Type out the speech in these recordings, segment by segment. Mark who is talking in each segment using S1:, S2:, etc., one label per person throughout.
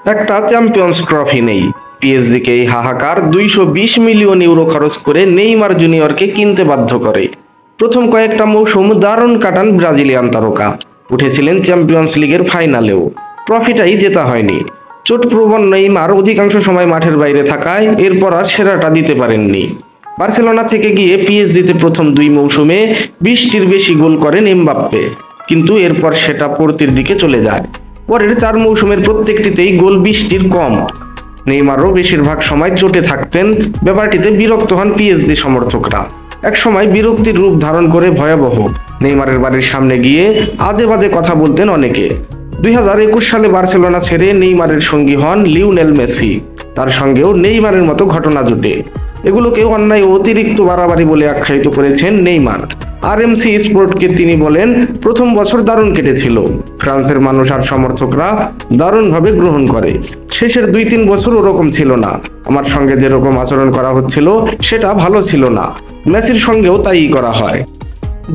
S1: একটা champions trophy নেই। পিএসজিকে এই হাহাকার 220 মিলিয়ন ইউরো খরচ করে নেইমার জুনিয়রকে কিনতে বাধ্য করে। প্রথম কয়েকটা মৌসুম দারুণ কাটান ব্রাজিলিয়ান তারকা, উঠেছিলেন চ্যাম্পিয়ন্স লিগের ফাইনালেও। ট্রফিটাই জেতা হয়নি। চোটপ্রবণ নেইমার অধিকাংশ সময় মাঠের বাইরে থাকায় এরপর আর সেরাটা দিতে পারেননি। বার্সেলোনা থেকে গিয়ে পিএসজিতে প্রথম 2 মৌসুমে 20টির বেশি গোল করেন এমবাপ্পে, কিন্তু এরপর সেটা পড়তির দিকে চলে যায়। পরের 4 মৌসুমের প্রত্যেকটিতেই গোল 20টির কম। নেইমারও বেশিরভাগ সময় চোটে থাকতেন। ব্যাপারটিতে বিরক্ত হন পিএসজি সমর্থকরা। এক সময় বিরক্তির রূপ ধারণ করে ভয়াবহ। নেইমারের বাড়ির সামনে গিয়ে আজে বাজে কথা বলতেন অনেকে। 2021 সালে বার্সেলোনা ছেড়ে নেইমারের সঙ্গী হন লিওনেল মেসি। তার সঙ্গেও নেইমারের মতো ঘটনা জুটে। এগুলোকে অন্যায় ও অতিরিক্ত বাড়াবাড়ি বলে আখ্যায়িত করেছেন নেইমার। আরএমসি স্পোর্টকে তিনি বলেন, প্রথম বছর দারুণ কেটেছিল। ফ্রান্সের মানুষ আর সমর্থকরা দারুণভাবে গ্রহণ করে। শেষের 2-3 বছর ওরকম ছিল না। আমার সঙ্গে যেরকম আচরণ করা হচ্ছিল সেটা ভালো ছিল না। মেসির সঙ্গেও তাই করা হয়।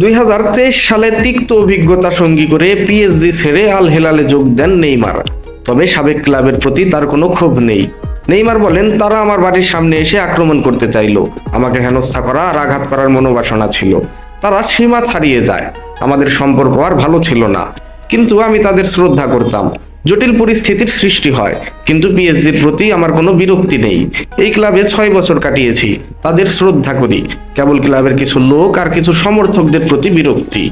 S1: 2023 সালে তিক্ত অভিজ্ঞতা সঙ্গী করে পিএসজি ছেড়ে আল হেলালে যোগ দেন নেইমার। তবে সাবেক ক্লাবের প্রতি তার কোনো ক্ষোভ নেই। নেইমার বলেন, তারা আমার বাড়ির সামনে এসে আক্রমণ করতে চাইলো। আমাকে হেনস্থা করা আর আঘাত করার মনোবাসনা ছিল। তারা সীমা ছাড়িয়ে যায়। আমাদের সম্পর্ক আর ভালো ছিল না, কিন্তু আমি তাদের শ্রদ্ধা করতাম। জটিল পরিস্থিতির সৃষ্টি হয়, কিন্তু পিএসজির প্রতি আমার কোনো বিরক্তি নেই। এই ক্লাবে 6 বছর কাটিয়েছি, তাদের শ্রদ্ধা করি। কেবল ক্লাবের কিছু লোক আর কিছু সমর্থকদের প্রতি বিরক্তি।